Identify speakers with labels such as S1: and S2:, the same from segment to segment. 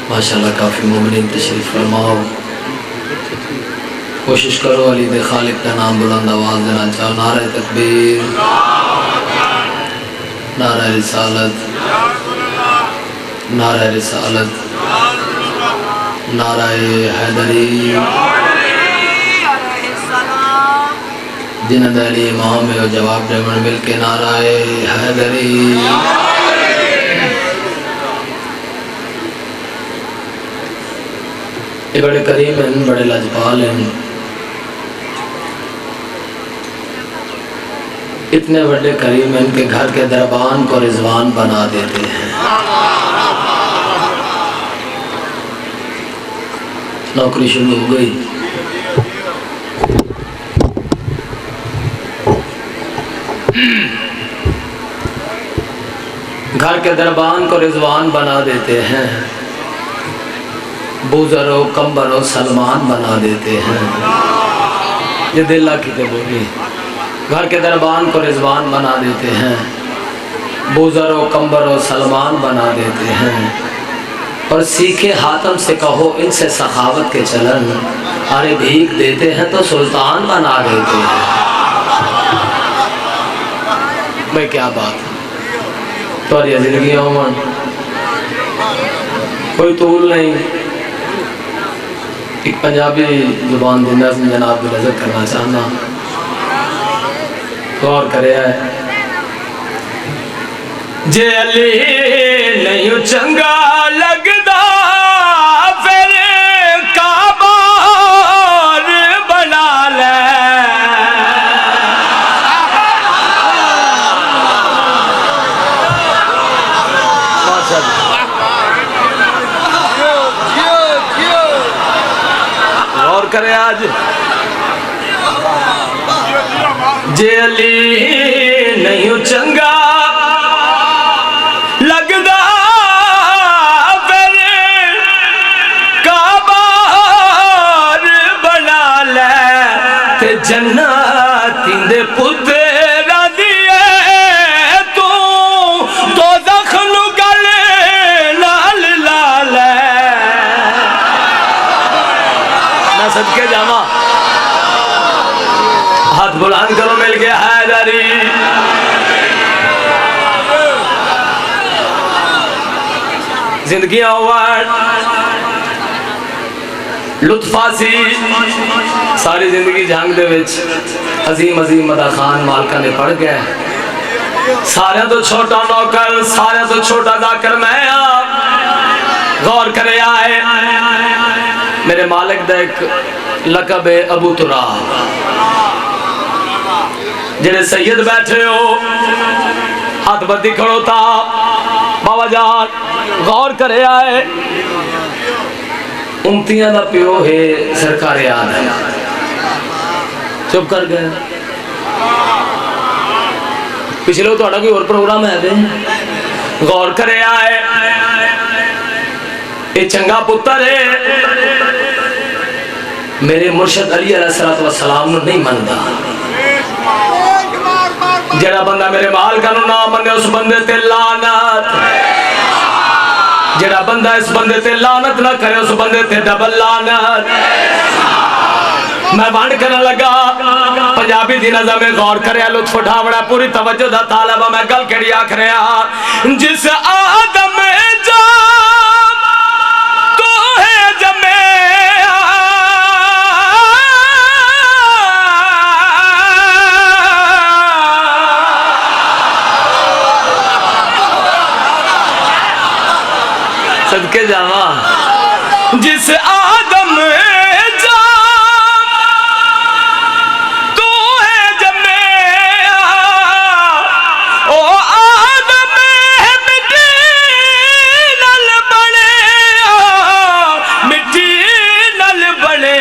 S1: माशाल्लाह काफ़ी मोमिनीन तशरीफ़ फरमाओ। कोशिश करो अली दे खालिक का नाम बुलंद आवाज़ देना चाहो। नारे तकबीर, नारा रिसालत, नारा रिसालत, नारा हैदरी, जिन अली इमाम में और जवाब देवन मिल के नारा हैदरी। ये बड़े करीम हैं, बड़े लजपाल हैं, इतने बड़े करीम हैं कि घर के दरबान को रिजवान बना देते हैं। नौकरी शुरू हो गई। घर के दरबान को रिजवान बना देते हैं, बुज़रो कम्बरो सलमान बना देते हैं। ये दिल्ला की तो बोली। घर के दरबान को रिजवान बना देते हैं, बुज़रो कम्बरो सलमान बना देते हैं। और सीखे हाथम से कहो इनसे सखावत के चलन, अरे भीख देते हैं तो सुल्तान बना देते हैं। भाई क्या बात है। तो ये जिंदगी उमन कोई तूल नहीं। एक पंजाबी जुबान की नज़्म जनाब की नजर करना चाहना, गौर करे है। जे अली नहीं चंगा लगदा फिर काबार बना ले। गौर करे आज। जे अली नहीं चंगा लगदा फिर काबार बना ले। ते जन्नत दे पुत्रा दिए तू तो दखलू गले लाल लाल। मैं सदके जावा, हाथ बुलंद करो मिल गया हैदरी। जिंदगी लुत्फासी सारी जिंदगी जंग दे विच अजीम अजीम मदा खान मालका ने पढ़ गया। सारे तो छोटा नौकर, सारे तो छोटा जाकर मैं गौर करे आए। मेरे मालिक दा एक लकब है अबू तुराब। जेड़े सैयद बैठे हो हाथ बदी खड़ोता बाबा जान गौर करे आए। उमतियां दा प्यो है सरकार याद है। चुप कर गए। पिछले थोड़ा कोई और प्रोग्राम है दे गौर करे आए। ये चंगा पुत्र है मेरे मुर्शद अली अलैहिस्सलातु वस्सलाम नु नहीं मनदा। जड़ा बंदा मेरे मालिका नु ना मने उस बंदे ते लानत। जड़ा बंदा इस बंदे ते लानत ना करे उस बंदे ते डबल लानत। मैं वंड करने लगा पंजाबी दी नज़म में गौर करे लुत्फ उठावड़ा पूरी तवज्जो दा तालब। मैं गल केड़ी आख रहा जिस आदम जा तो है जमे सदके जावा। जिस आदम जा तू है जमे ओ आदम मिट्टी नल बने मिट्टी नल बने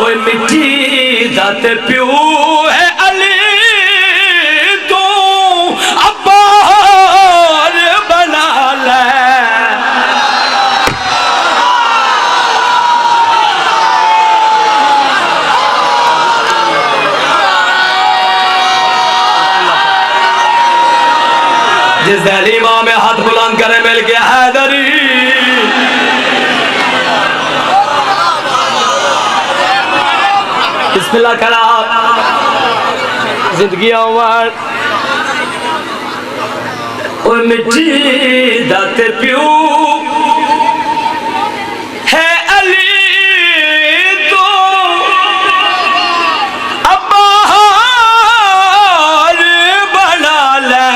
S1: ओ मिट्टी दाते प्यू है अली तू अब्बार बना ले। जिस दहलीमा में हाथ बुलंद करे मिल गया हैदरी। बिस्मिल्लाह करा जिंदगी उमर ओ मिट्टी दाते प्यू है अली तो अब्बार बना ले।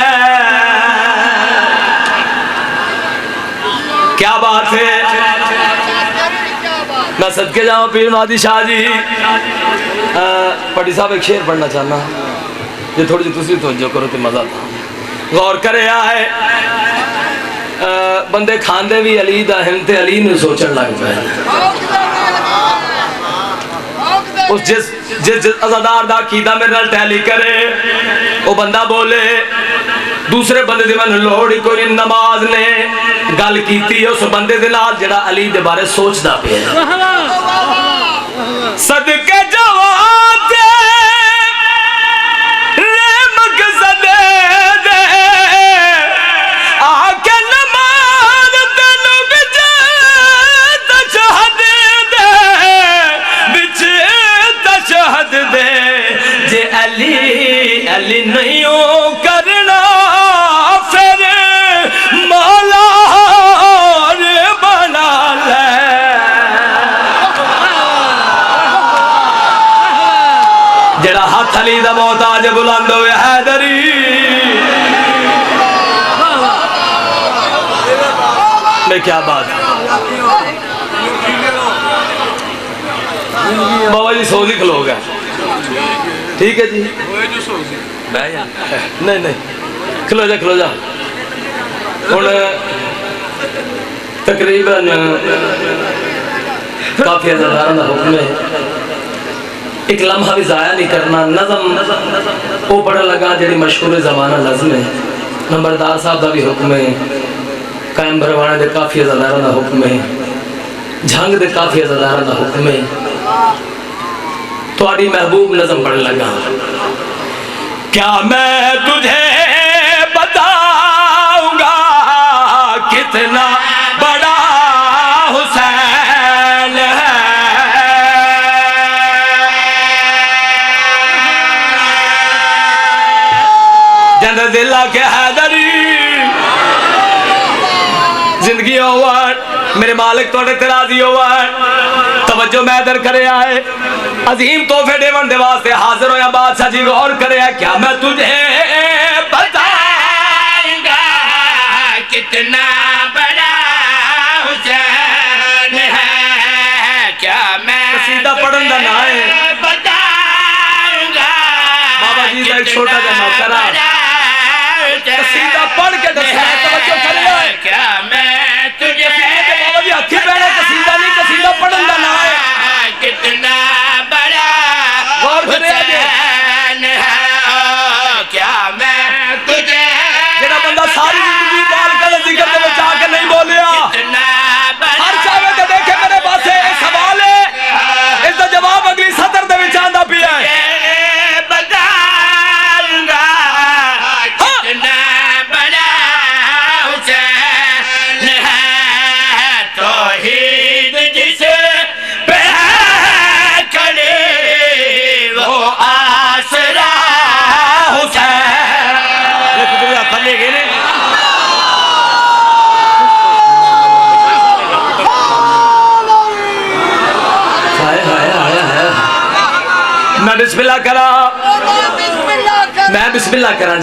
S1: क्या बात है। मैं सदके जाऊं पीर मादी शाह जी। पटी साहब एक शेर पढ़ना चाहना ये थोड़ी सी दूसरी तवज्जो करो तो मजा आता। गौर करे आए बंदे खांदे भी अली दा हिंद ते अली नूं सोचण लग पे। उस जिस अज़ादार दा कीदा मेरे नाल टैली करे वो बंदा बोले दूसरे बंदे दी मैनूं लोड़ ही कोई नहीं। नमाज ने गल कीती उस बंदे दे नाल जेड़ा अली दे बारे सोचदा पिया। सदके जवान दे रे मकसद दे आके नमाज तैनूं विच तशहद दे विच तशहद दे जे अली अली नहीं हो करना फिर मौला बना ले। जड़ा हाथ अली दा मोहताज बुलंद होवे हैदरी में क्या बात। बाबा जी सो जी खलो गए ठीक है जी नहीं नहीं खलो जा हुण तकरीबन काफी हज़ारां दा हुक्म है एक लम्हा भी ज़ाया नहीं करना। नज़म वो पढ़ लगा जी मशहूर ज़माना नज़म है। नंबरदार साहब का भी हुक्म है कायम भरवाने के काफ़ी हज़ारां का हुक्म है झंग के काफ़ी हज़ारां का हुक्म है। थोड़ी महबूब नज़म पढ़ लगा। क्या मैं तुझे बताऊंगा कितना बड़ा हुसैन है। जन्नत दिला के हैदरी जिंदगी ओवर मेरे मालिक तोड़े तेराजी ओवर तवज्जो मैं दर करे आए अजीम तोहफे देवन दे वास्ते हाजिर होया बादशाह जी गौर करे। क्या मैं तुझे बताऊंगा कितना बड़ा हुसैन है। क्या मैं कसीदा पढ़न दा ना है बताऊंगा बाबा जी का एक छोटा सा नौकरा कसीदा पढ़ के दसना तवज्जो करे। क्या मैं तुझे बाबा जी हथी पैना कसीदा नहीं कसीदा पढ़न दा ना है कितना बड़ा हुसैन है। क्या मैं तुझे जेड़ा बंदा सारी जिंदगी बाल का जिक्र दे विच आके नहीं बोलिया हर चाहे ते देखे मेरे पासे सवाल है इसका जवाब अगली सतर दे विच आंदा पिया है। बताऊंगा कितना बड़ा हुसैन है तौहीद जिसे मैं बिस्मिल्लाह करा मैं बिस्मिल्लाह करा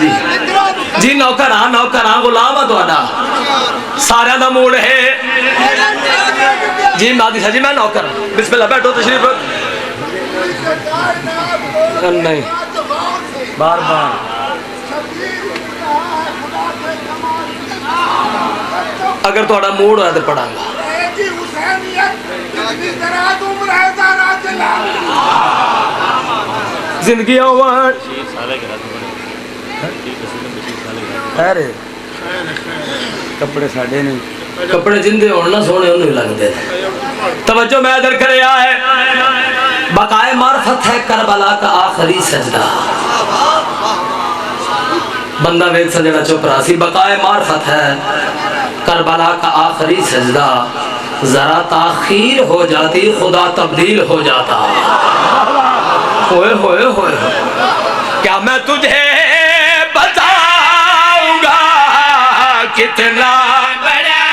S1: जी नौकर हाँ गुलाम है तुहाडा सारे दा मूड है जी मादी जी मैं नौकर बिस्मिल्लाह बैठो तशरीफ नहीं बार बार अगर थोड़ा मूड होया तो पढ़ांगा जिंदगी अरे कपड़े साढ़े नहीं कपड़े जिंदे होने ना सोने उन्हें लगते तवज्जो मैं इधर करे आए बकाए मार्फत है करबला का आखिरी सजदा बंदा वेद सजदा चुप रहा सी बकाए मार्फत है करबला का आखिरी सजदा जरा ताखीर हो जाती खुदा तब्दील हो जाता होए होए होए, क्या मैं तुझे बताऊंगा कितना बड़ा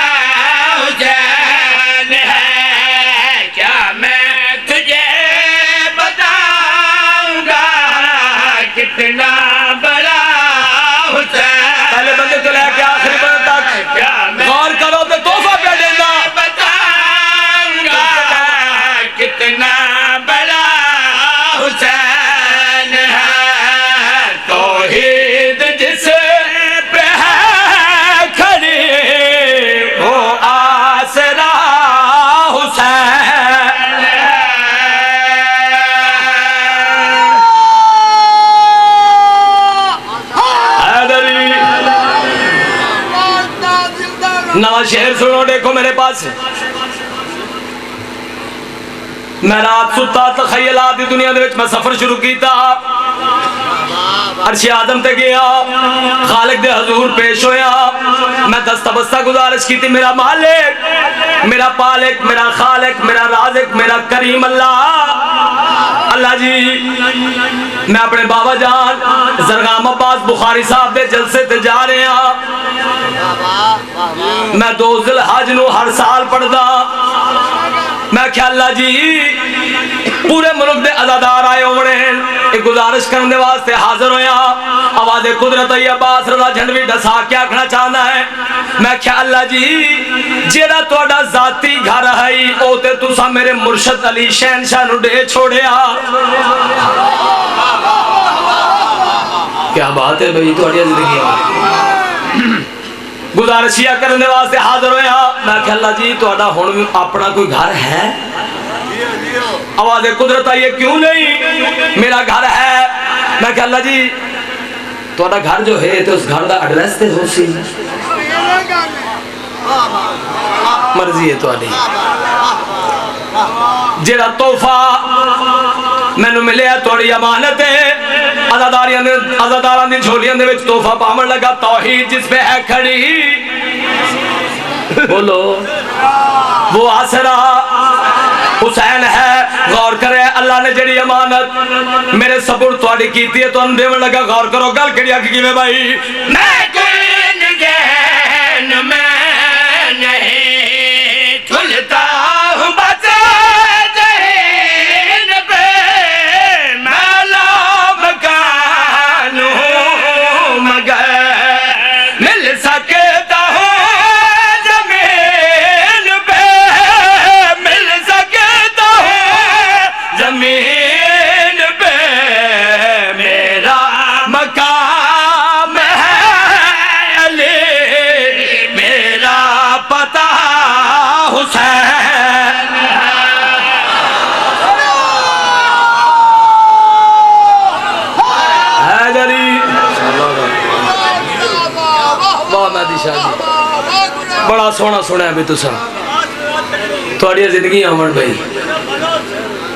S1: हुसैन है, क्या मैं तुझे बताऊंगा कितना बड़ा हुसैन। पहले बंदे तो लेके आखिरी बंदे तक क्या गौर करो तो तोहफा पे देना, बताऊंगा कितना बड़ा हुसैन है, तौहीद जिस पे है खड़ी वो आसरा हुसैन हैदरी। नवा शेर सुनो, देखो मेरे पास मैं रात सुता तखयलात दी दुनिया दे विच मैं सफर शुरू कीता, अर्श आदम ते गया, खालिक दे हजूर पेश होया, मैं दस्तबस्ता गुजारिश की थी, मेरा मालिक, मेरा पालिक, मेरा खालिक, मेरा राज़िक, मेरा करीम अल्लाह। अल्लाह जी मैं अपने बाबा जान जरगाम अब्बास बुखारी साहब दे जलसे ते जा रहे हैं, मैं 2 ज़िलहज नूं हर साल पढ़दा, मैं ख्याल अल्लाह जी पूरे मुल्क दे अज़ादार आए होने एक गुजारिश करने वास्ते हाजिर होया, आवाज़ कुदरत अब्बास रज़ा झंडवी दसा क्या आखना चाहता है। मैं ख्याल अल्लाह जी जेड़ा तुहाडा जाती घर है ओ ते तुसा मेरे मुर्शद अली शहनशाह नूं दे छोड़िया, क्या बात है भाई तुहाडी जिंदगी गुजारिशिया करने वास्ते हाजिर होया। मैं ख्याल अल्लाह जी तुहाडा हुण भी अपना कोई घर है? आवाज़ कुदरत आई है क्यों नहीं, मेरा घर है। मैं ख्याल अल्लाह जी तुहाडा घर जो है तो उस घर का एड्रेस ते हो सी, मर्जी है तुहाडी, जेड़ा तोहफा मैनू मिले तुहाडी अमानत है, अज़ादारां दी झोलियां दे विच तोहफा पावन लगा, तौहीद जिस पे है खड़ी बोलो वो आसरा हुसैन है। गौर करे अल्लाह ने जेड़ी अमानत मेरे सबूर तुहाडी कीती है तो देवन लगा, गौर करो गल केड़ी आखी किवें भाई, मैं कोई जहन में नहीं झुलता हूं बस जहीन पे, मैं लामकान हूं मगर मिल सकता हूं जमीन पे, मिल सकता हूं जमीन पे, मेरा मकाम है अली, मेरा पता हुसैन हैदरी। वाह मेहदी शाह जी बड़ा सोहना सुनिया भी तुसा, तुहाडी जिंदगी अमन भाई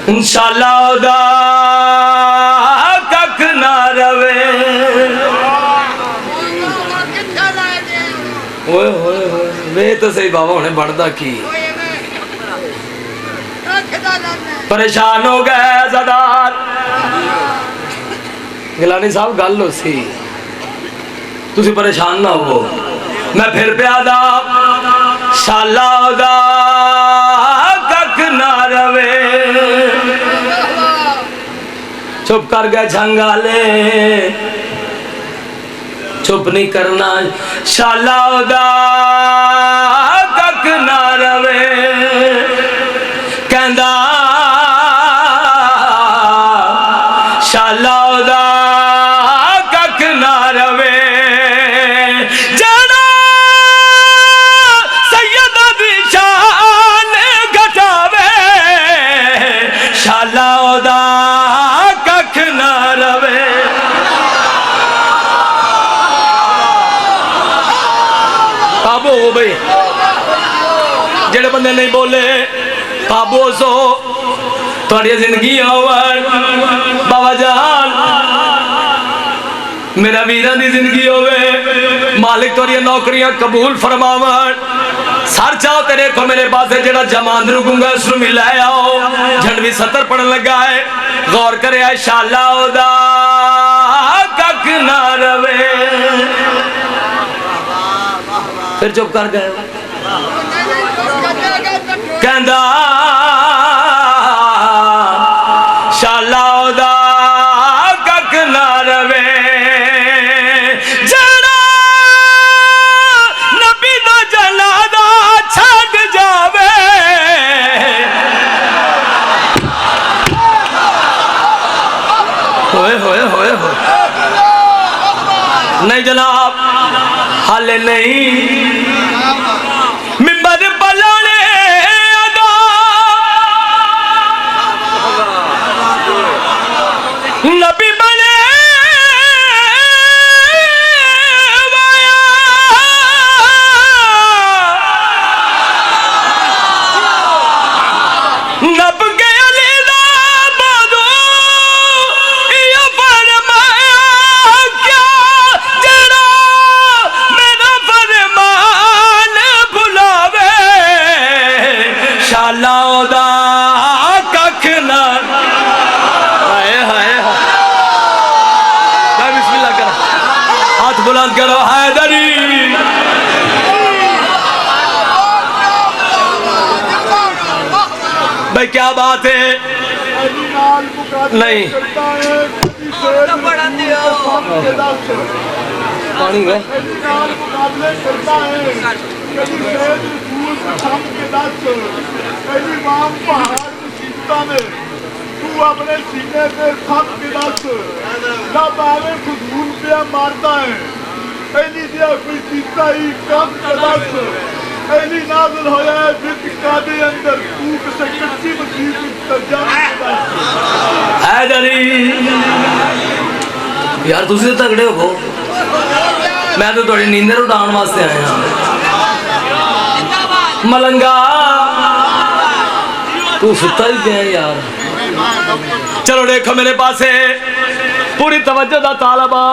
S1: इंशाअल्लाह दा कख ना रवे। ओए होए होए वे तो सही बाबा हुणे बढ़दा की, परेशान हो गए ज़ादार। गिलानी साहब गल हो सी, तुसी परेशान ना हो, मैं फिर प्यादा शाला दा कख ना रवे, चुप कर गए झंगाले, चुप नहीं करना, शाला दा कख ना रवे, कहंदा शाला दा कख ना रवे, जड़ा सैयदा दी शान घटावे, शाला दा कख ना रवे। काबू हो भाई, जेड़े बंदे नहीं बोले काबू सो थोड़ी जिंदगी बाबा जान मेरा वीरां दी जिंदगी होवे, मालिक थोड़ी नौकरियां कबूल फरमावन, सर चाहो तेरे को मेरे पास जेड़ा जमान रुकूंगा उसनु मिला आओ। झंड भी 70 पढ़न लगा है, गौर करे शाला ओदा कख ना रवे। फिर चुप कर गए। कहंदा शाला ओदा कख ना रवे, जड़ा नबी दा जनादा छड़ जावे। होए होए होए होए। नहीं जनाब, हाले नहीं। मिंबर बलाने अदा नबी बने वाया, नब के अली दा बादो या फरमाया क्या, जड़ा मेरा फरमान भुलावे। शाला ओदा कख ना। हाय हाय हाय, बिस्मिल्लाह करो, हाथ बुलंद करो। हैदरी भाई क्या बात है। नहीं पानी है
S2: तू अपने सीने पे थम के दस, जब आवे फजूल पे मारता है। पहली दिया कोई सीता ही कम के दस, पहली नाज़िल होया है बिल्क कादे अंदर, तू किसे कच्ची मसीह तर्जमा के दस।
S1: हैदरी यार तुसी तो तगड़े हो, मैं तो थोड़ी नींदर उठाने वास्ते आया। मलंगा तू सुता ही गया यार। चलो देखो मेरे पास है पूरी तवज्जो दा तालबा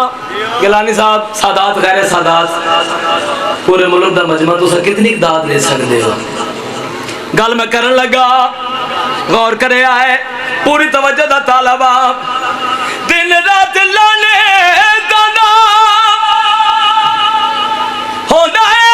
S1: गिलानी साहब, सादात गैर सादात, पूरे मुल्क दा मजमा तुसा कितनी दाद ले सकते हो। गल मैं करन लगा, गौर करे आए पूरी तवज्जो दा तालबा। दिन रात लाने दादा होंदा है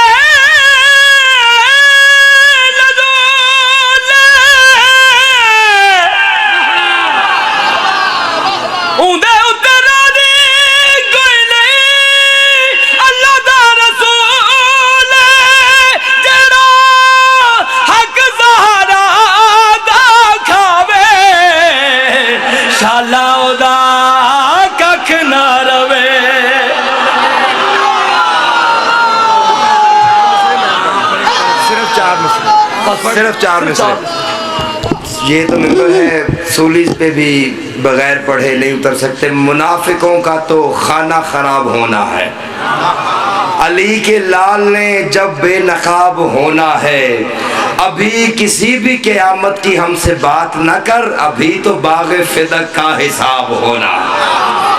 S3: सिर्फ 4 में से। ये तो मिंबर है, सूली पे भी बगैर पढ़े नहीं उतर सकते। मुनाफिकों का तो खाना खराब होना है। अली के लाल ने जब बेनकाब होना है, अभी किसी भी क़यामत की हमसे बात न कर, अभी तो बाग़े फिदक का हिसाब होना है।